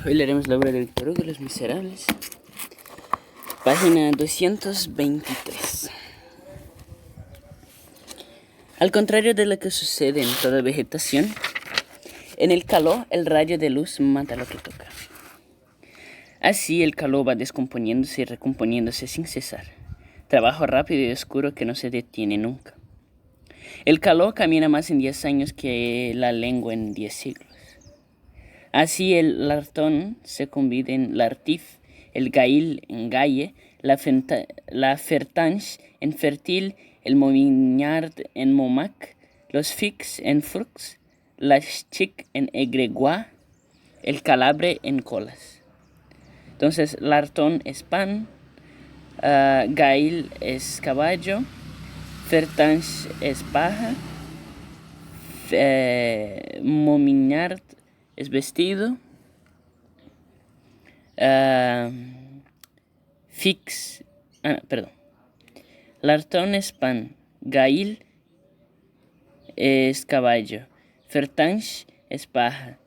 Hoy leeremos la obra de Víctor Hugo, Los Miserables, página 223. Al contrario de lo que sucede en toda vegetación, en el calor el rayo de luz mata lo que toca. Así el calor va descomponiéndose y recomponiéndose sin cesar, trabajo rápido y oscuro que no se detiene nunca. El calor camina más en 10 años que la lengua en 10 siglos. Así el lartón se convierte en lartif, el gail en gaille, la fertange en fertil, el momignard en momac, los fix en frux, la chic en egregua, el calabre en colas. Entonces, lartón es pan, gail es caballo, fertange es paja, momignard es vestido, lartón es pan, gail es caballo, fertange es paja,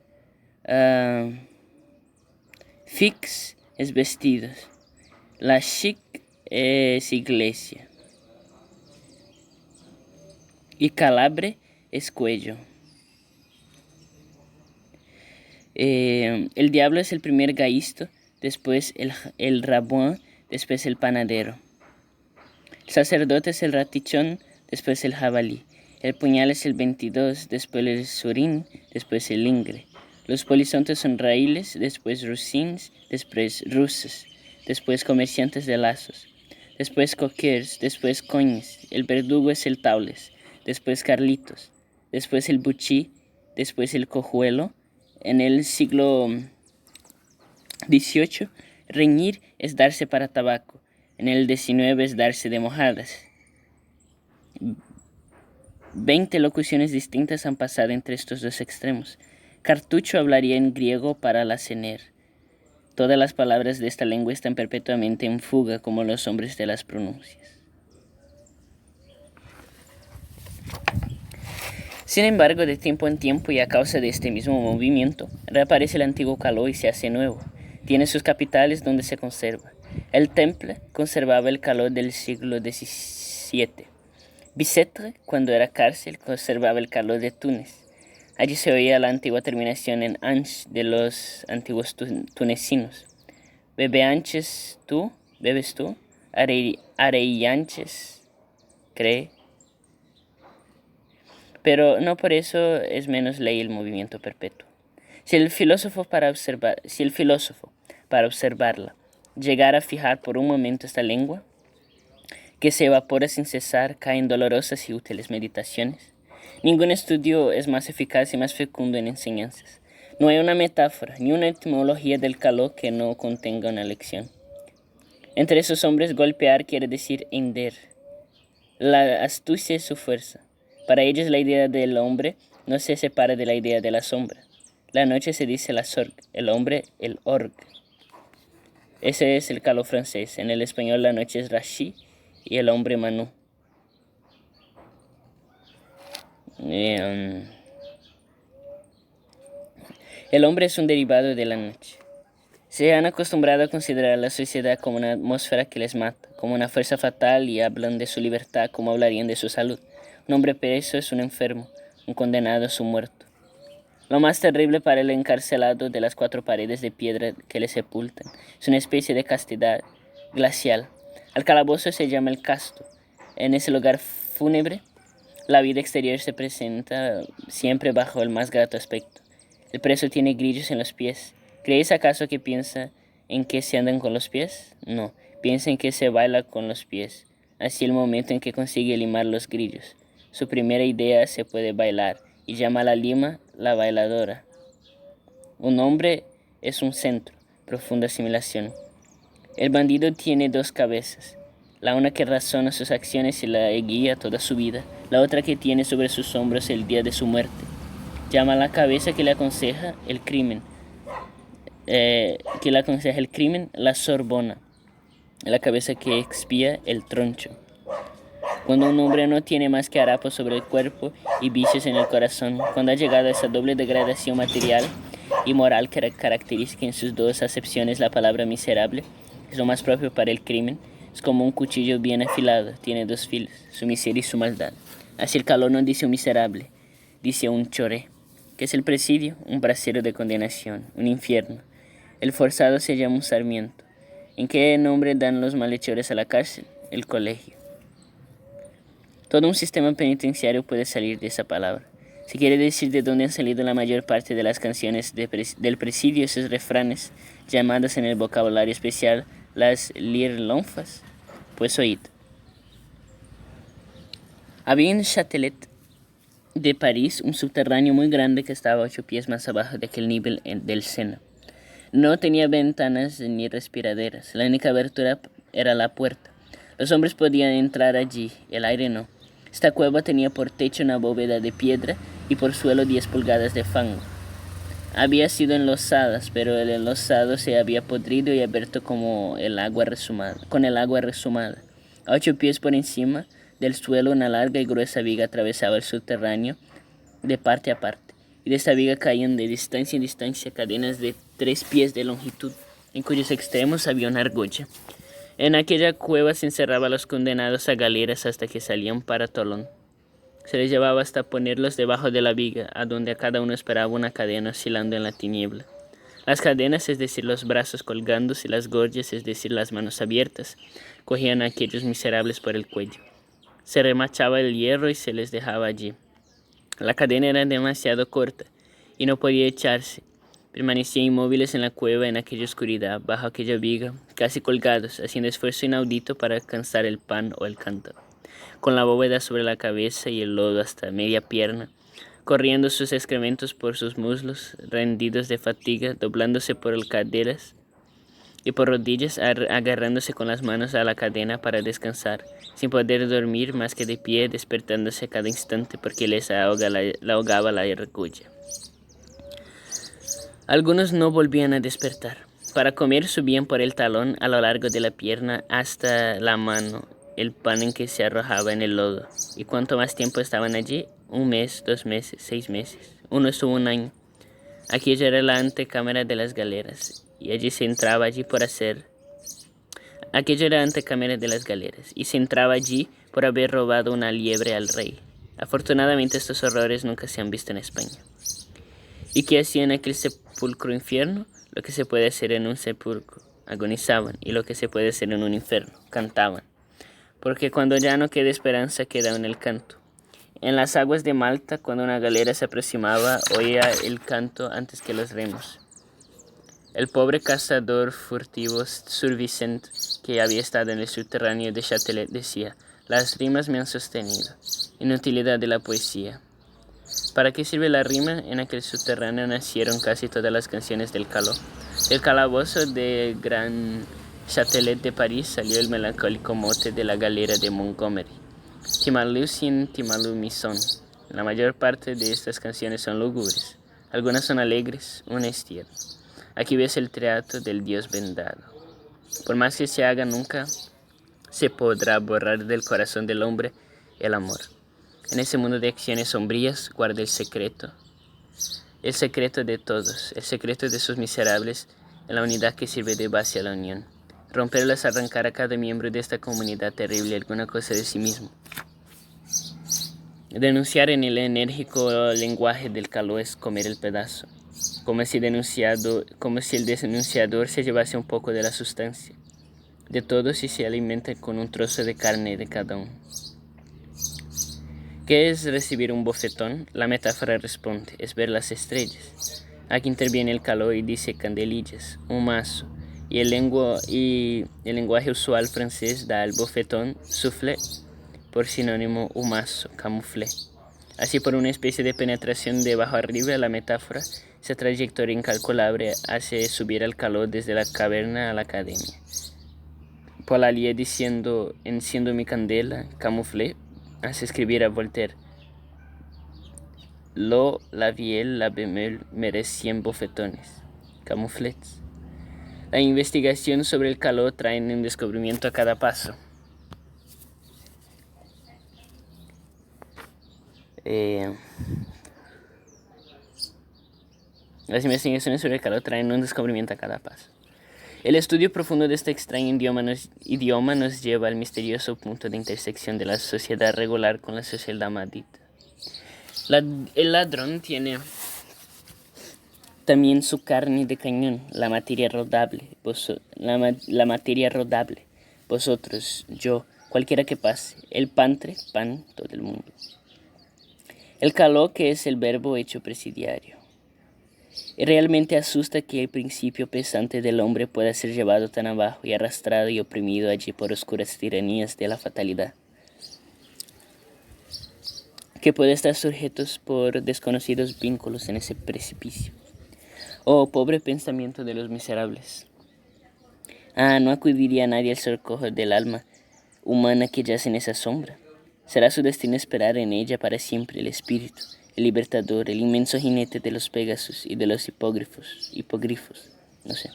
fix es vestidos, la chic es iglesia y calabre es cuello. El diablo es el primer gaisto, después el rabuin, después el panadero. El sacerdote es el ratichón, después el jabalí. El puñal es el 22, después el surín, después el ingre. Los polizontes son raíles, después rusins, después ruses, después comerciantes de lazos, después coquers, después coñes. El verdugo es el taules, después carlitos, después el buchí, después el cojuelo. En el siglo XVIII, reñir es darse para tabaco. En el XIX es darse de mojadas. 20 locuciones distintas han pasado entre estos dos extremos. Cartucho hablaría en griego para la cener. Todas las palabras de esta lengua están perpetuamente en fuga, como los hombres de las pronuncias. Sin embargo, de tiempo en tiempo y a causa de este mismo movimiento, reaparece el antiguo calor y se hace nuevo. Tiene sus capitales donde se conserva. El Temple conservaba el calor del siglo XVII. Bicêtre, cuando era cárcel, conservaba el calor de Túnez. Allí se oía la antigua terminación en anch de los antiguos tunecinos. Bebes tú, areillanches, cree. Pero no por eso es menos ley el movimiento perpetuo. Si el filósofo, para observarla, llegara a fijar por un momento esta lengua, que se evapora sin cesar, cae en dolorosas y útiles meditaciones. Ningún estudio es más eficaz y más fecundo en enseñanzas. No hay una metáfora ni una etimología del calor que no contenga una lección. Entre esos hombres, golpear quiere decir hender. La astucia es su fuerza. Para ellos la idea del hombre no se separa de la idea de la sombra. La noche se dice la sorgue, el hombre el orgue. Ese es el calor francés. En el español la noche es rachi y el hombre manu. El hombre es un derivado de la noche. Se han acostumbrado a considerar la sociedad como una atmósfera que les mata, como una fuerza fatal, y hablan de su libertad como hablarían de su salud. Un hombre preso es un enfermo, un condenado es un muerto. Lo más terrible para el encarcelado de las 4 paredes de piedra que le sepultan es una especie de castidad glacial. Al calabozo se llama el casto. En ese lugar fúnebre, la vida exterior se presenta siempre bajo el más grato aspecto. El preso tiene grillos en los pies. ¿Creéis acaso que piensa en que se andan con los pies? No, piensa en que se baila con los pies. Así el momento en que consigue limar los grillos. Su primera idea se puede bailar y llama a la lima la bailadora. Un hombre es un centro, profunda asimilación. El bandido tiene 2 cabezas, la una que razona sus acciones y la guía toda su vida, la otra que tiene sobre sus hombros el día de su muerte. Llama a la cabeza que le aconseja el crimen, la Sorbona, la cabeza que expía el troncho. Cuando un hombre no tiene más que harapos sobre el cuerpo y vicios en el corazón, cuando ha llegado a esa doble degradación material, y moral que caracteriza en sus dos acepciones la palabra miserable, es lo más propio para el crimen. Es como un cuchillo bien afilado, tiene dos filos, su miseria y su maldad. Así el caló no dice un miserable, dice un choré. ¿Qué es el presidio? Un brasero de condenación, un infierno. El forzado se llama un sarmiento. ¿En qué nombre dan los malhechores a la cárcel? El colegio. Todo un sistema penitenciario puede salir de esa palabra. Si quiere decir de dónde han salido la mayor parte de las canciones del presidio, esos refranes, llamadas en el vocabulario especial las lirlonfas, pues oíd. Había en Châtelet de París un subterráneo muy grande que estaba 8 pies más abajo de aquel nivel del Sena. No tenía ventanas ni respiraderas. La única abertura era la puerta. Los hombres podían entrar allí, el aire no. Esta cueva tenía por techo una bóveda de piedra y por suelo 10 pulgadas de fango. Había sido enlosada, pero el enlosado se había podrido y abierto con el agua resumada. A 8 pies por encima del suelo, una larga y gruesa viga atravesaba el subterráneo de parte a parte, y de esta viga caían de distancia en distancia cadenas de 3 pies de longitud, en cuyos extremos había una argolla. En aquella cueva se encerraba a los condenados a galeras hasta que salían para Tolón. Se les llevaba hasta ponerlos debajo de la viga, a donde a cada uno esperaba una cadena oscilando en la tiniebla. Las cadenas, es decir, los brazos colgándose, y las gorjas, es decir, las manos abiertas, cogían a aquellos miserables por el cuello. Se remachaba el hierro y se les dejaba allí. La cadena era demasiado corta y no podía echarse. Permanecían inmóviles en la cueva, en aquella oscuridad, bajo aquella viga, casi colgados, haciendo esfuerzo inaudito para alcanzar el pan o el cántaro, con la bóveda sobre la cabeza y el lodo hasta media pierna, corriendo sus excrementos por sus muslos, rendidos de fatiga, doblándose por caderas y por rodillas, agarrándose con las manos a la cadena para descansar, sin poder dormir más que de pie, despertándose a cada instante porque les ahogaba la argolla. Algunos no volvían a despertar. Para comer subían por el talón a lo largo de la pierna hasta la mano el pan en que se arrojaba en el lodo. Y cuanto más tiempo estaban allí, 1 mes, 2 meses, 6 meses. Uno estuvo 1 año. Aquella era la antecámara de las galeras, y allí se entraba allí por hacer. Aquella era la antecámara de las galeras, y se entraba allí por haber robado una liebre al rey. Afortunadamente estos horrores nunca se han visto en España. ¿Y qué hacían en aquel sepulcro infierno? Lo que se puede hacer en un sepulcro. Agonizaban, y lo que se puede hacer en un infierno. Cantaban. Porque cuando ya no queda esperanza, queda en el canto. En las aguas de Malta, cuando una galera se aproximaba, oía el canto antes que los remos. El pobre cazador furtivo Sir Vicent, que había estado en el subterráneo de Châtelet, decía: las rimas me han sostenido. Inutilidad de la poesía. ¿Para qué sirve la rima? En aquel subterráneo nacieron casi todas las canciones del caló. Del calabozo de Gran Châtelet de París salió el melancólico mote de la galera de Montgomery. Timalú sin Timalú mi son. La mayor parte de estas canciones son lúgubres. Algunas son alegres, una es tierna. Aquí ves el teatro del Dios vendado. Por más que se haga, nunca se podrá borrar del corazón del hombre el amor. En ese mundo de acciones sombrías guarda el secreto de todos, el secreto de sus miserables, en la unidad que sirve de base a la unión. Romperlas, arrancar a cada miembro de esta comunidad terrible alguna cosa de sí mismo. Denunciar en el enérgico lenguaje del caló es comer el pedazo, como si el denunciador se llevase un poco de la sustancia de todos y se alimenta con un trozo de carne de cada uno. ¿Qué es recibir un bofetón? La metáfora responde, es ver las estrellas. Aquí interviene el caló y dice candelillas, un mazo, y el lenguaje usual francés da al bofetón soufflé, por sinónimo un mazo, camouflé. Así, por una especie de penetración de abajo arriba, la metáfora, esa trayectoria incalculable, hace subir al caló desde la caverna a la academia. Polallier diciendo, enciendo mi candela, camouflé, hace escribir a Voltaire: la Vielle, la Bemel merecían bofetones, camuflets. La investigación sobre el caló trae un descubrimiento a cada paso. Las investigaciones sobre el calor traen un descubrimiento a cada paso. El estudio profundo de este extraño idioma nos lleva al misterioso punto de intersección de la sociedad regular con la sociedad maldita. El ladrón tiene también su carne de cañón, la materia rodable. La materia rodable. Vosotros, yo, cualquiera que pase. El pantre, pan, todo el mundo. El calor, que es el verbo hecho presidiario. Y realmente asusta que el principio pesante del hombre pueda ser llevado tan abajo y arrastrado y oprimido allí por oscuras tiranías de la fatalidad, que puede estar sujetos por desconocidos vínculos en ese precipicio. Oh, pobre pensamiento de los miserables. No acudiría nadie al socorro del alma humana que yace en esa sombra. Será su destino esperar en ella para siempre el espíritu, el libertador, el inmenso jinete de los Pégasos y de los hipogrifos, no sé.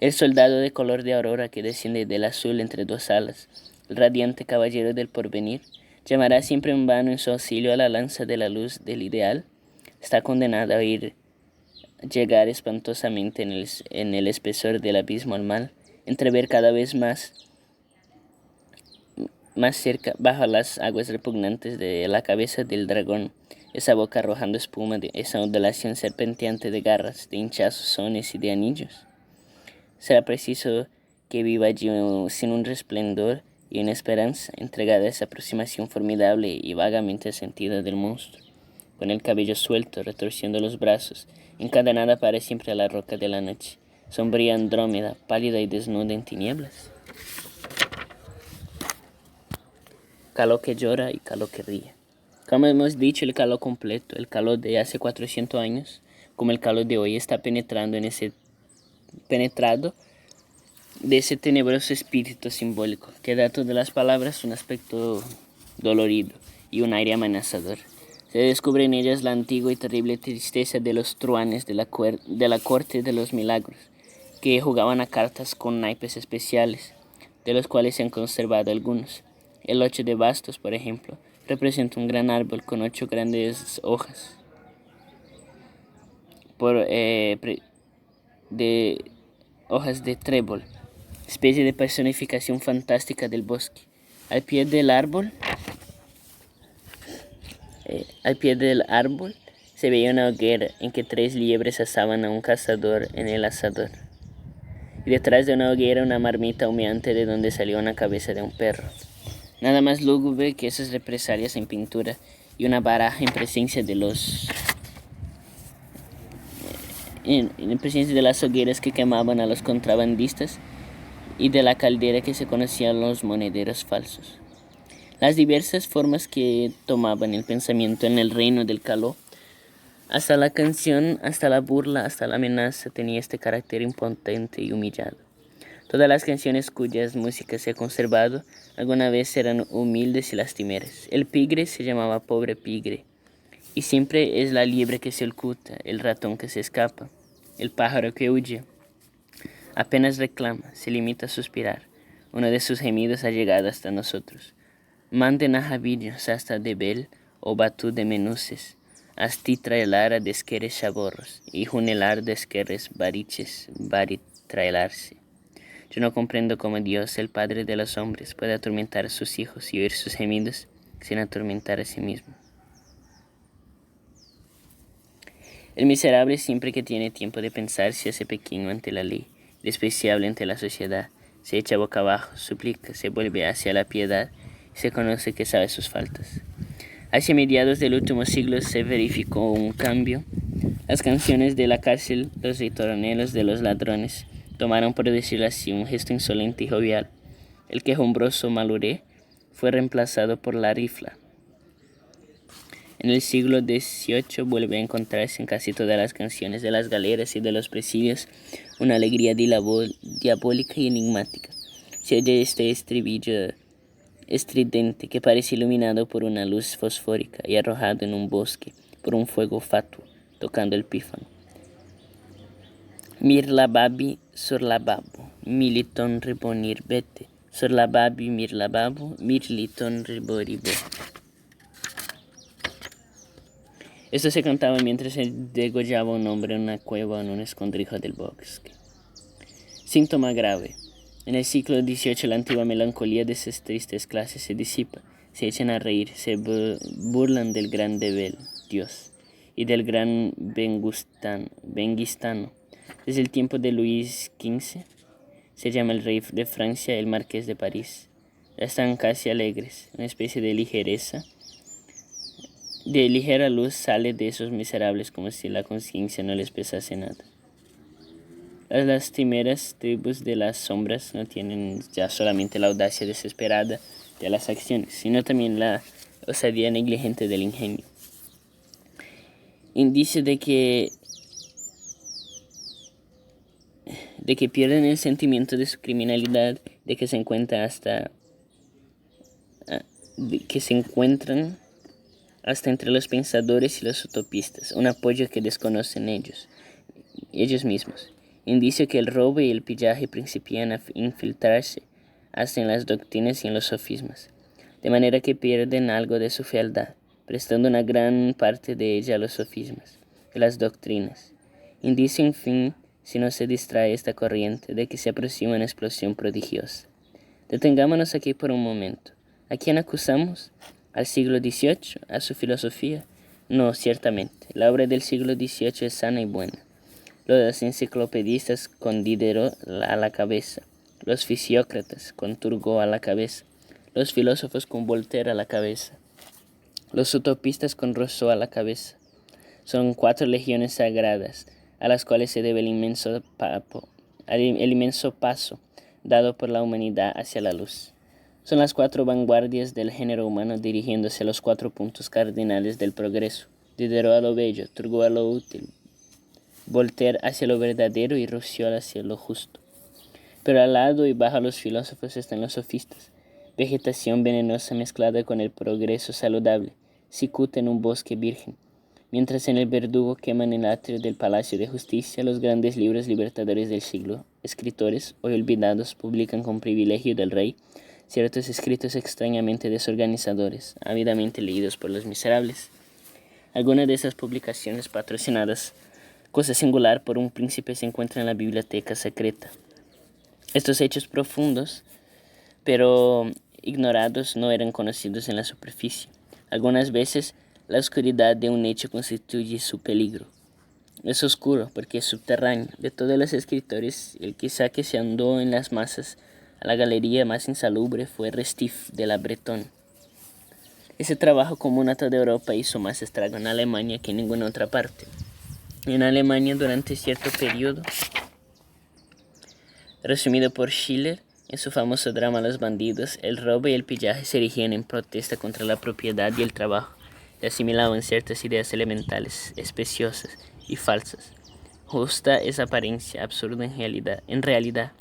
El soldado de color de aurora que desciende del azul entre dos alas, el radiante caballero del porvenir, llamará siempre en vano en su auxilio a la lanza de la luz del ideal. Está condenado a oír llegar espantosamente en el espesor del abismo al mal, entrever cada vez más cerca, bajo las aguas repugnantes de la cabeza del dragón, esa boca arrojando espuma, esa ondulación serpenteante de garras, de hinchazos, sones y de anillos. Será preciso que viva allí sin un resplandor y una esperanza, entregada a esa aproximación formidable y vagamente sentida del monstruo, con el cabello suelto, retorciendo los brazos, encadenada para siempre a la roca de la noche, sombría Andrómeda, pálida y desnuda en tinieblas. Calor que llora y calor que ríe. Como hemos dicho, el calor completo, el calor de hace 400 años, como el calor de hoy, está penetrado de ese tenebroso espíritu simbólico que da a todas las palabras un aspecto dolorido y un aire amenazador. Se descubre en ellas la antigua y terrible tristeza de los truhanes de la corte de los milagros, que jugaban a cartas con naipes especiales, de los cuales se han conservado algunos. El 8 de bastos, por ejemplo, representa un gran árbol con 8 grandes hojas hojas de trébol, especie de personificación fantástica del bosque. Al pie del árbol se veía una hoguera en que 3 liebres asaban a un cazador en el asador. Y detrás de una hoguera una marmita humeante de donde salió una cabeza de un perro. Nada más lúgubre que esas represalias en pintura y una baraja en presencia de las hogueras que quemaban a los contrabandistas y de la caldera que se conocían los monederos falsos. Las diversas formas que tomaban el pensamiento en el reino del calor, hasta la canción, hasta la burla, hasta la amenaza, tenía este carácter impotente y humillado. Todas las canciones cuyas músicas se ha conservado alguna vez eran humildes y lastimeras. El pigre se llamaba pobre pigre, y siempre es la liebre que se oculta, el ratón que se escapa, el pájaro que huye. Apenas reclama, se limita a suspirar. Uno de sus gemidos ha llegado hasta nosotros. Manden a Javillos hasta Debel o Batú de Menuces, asti traelara desqueres chaborros, y junelar desqueres bariches, traelarse. Yo no comprendo cómo Dios, el Padre de los hombres, puede atormentar a sus hijos y oír sus gemidos sin atormentar a sí mismo. El miserable, siempre que tiene tiempo de pensar, se hace pequeño ante la ley, despreciable ante la sociedad, se echa boca abajo, suplica, se vuelve hacia la piedad y se conoce que sabe sus faltas. Hacia mediados del último siglo se verificó un cambio. Las canciones de la cárcel, los ritornelos de los ladrones, tomaron, por decirlo así, un gesto insolente y jovial. El quejumbroso maluré fue reemplazado por la rifla. En el siglo XVIII vuelve a encontrarse en casi todas las canciones de las galeras y de los presidios una alegría diabólica y enigmática. Se oye este estribillo estridente que parece iluminado por una luz fosfórica y arrojado en un bosque por un fuego fatuo, tocando el pífano. Mir la babi sur la babo, militon ribonir bete, sur la babi mir la babo, mirliton riboribo. Esto se cantaba mientras se degollaba un hombre en una cueva o en un escondrijo del bosque. Síntoma grave. En el siglo XVIII la antigua melancolía de esas tristes clases se disipa, se echan a reír, se burlan del gran Debel, Dios, y del gran Benguistano. Desde el tiempo de Luis XV se llama el rey de Francia el marqués de París. Están casi alegres, una especie de ligera luz sale de esos miserables como si la conciencia no les pesase nada. Las lastimeras tribus de las sombras no tienen ya solamente la audacia desesperada de las acciones, sino también la osadía negligente del ingenio. Indicio de que pierden el sentimiento de su criminalidad, de que se encuentran hasta entre los pensadores y los utopistas, un apoyo que desconocen ellos mismos. Indicio que el robo y el pillaje principian a infiltrarse hasta en las doctrinas y en los sofismas, de manera que pierden algo de su fealdad, prestando una gran parte de ella a los sofismas y las doctrinas. Indicio, en fin, si no se distrae esta corriente, de que se aproxima una explosión prodigiosa. Detengámonos aquí por un momento. ¿A quién acusamos? ¿Al siglo XVIII? ¿A su filosofía? No, ciertamente. La obra del siglo XVIII es sana y buena. Los enciclopedistas con Diderot a la cabeza, los fisiócratas con Turgot a la cabeza, los filósofos con Voltaire a la cabeza, los utopistas con Rousseau a la cabeza. Son 4 legiones sagradas, a las cuales se debe el inmenso paso dado por la humanidad hacia la luz. Son las 4 vanguardias del género humano dirigiéndose a los 4 puntos cardinales del progreso: Diderot a lo bello, Turgot a lo útil, Voltaire hacia lo verdadero y Rousseau hacia lo justo. Pero al lado y bajo los filósofos están los sofistas, vegetación venenosa mezclada con el progreso saludable, cicuta en un bosque virgen, mientras en el verdugo queman el atrio del Palacio de Justicia los grandes libros libertadores del siglo. Escritores, hoy olvidados, publican con privilegio del rey ciertos escritos extrañamente desorganizadores, ávidamente leídos por los miserables. Algunas de esas publicaciones patrocinadas, cosa singular, por un príncipe, se encuentran en la biblioteca secreta. Estos hechos profundos, pero ignorados, no eran conocidos en la superficie. Algunas veces la oscuridad de un hecho constituye su peligro. Es oscuro porque es subterráneo. De todos los escritores, el quizá que se andó en las masas a la galería más insalubre fue Restif de la Bretonne. Ese trabajo común a toda Europa hizo más estrago en Alemania que en ninguna otra parte. En Alemania, durante cierto periodo, resumido por Schiller en su famoso drama Los bandidos, el robo y el pillaje se erigían en protesta contra la propiedad y el trabajo, y asimilaban ciertas ideas elementales, especiosas y falsas. Justa esa apariencia, absurda en realidad.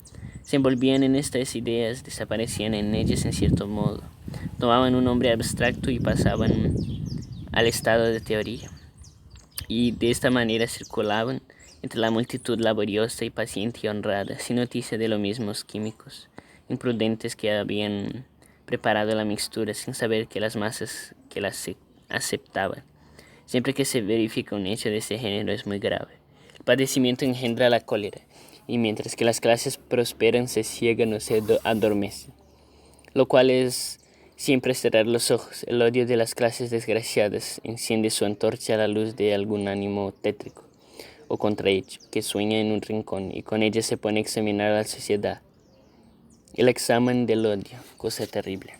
Se envolvían en estas ideas, desaparecían en ellas en cierto modo, tomaban un nombre abstracto y pasaban al estado de teoría. Y de esta manera circulaban entre la multitud laboriosa y paciente y honrada, sin noticia de los mismos químicos imprudentes que habían preparado la mixtura, sin saber que las masas que las aceptaban. Siempre que se verifica un hecho de ese género es muy grave. El padecimiento engendra la cólera, y mientras que las clases prosperan se ciegan o se adormecen, lo cual es siempre cerrar los ojos. El odio de las clases desgraciadas enciende su antorcha a la luz de algún ánimo tétrico o contrahecho que sueña en un rincón, y con ella se pone a examinar a la sociedad. El examen del odio, cosa terrible.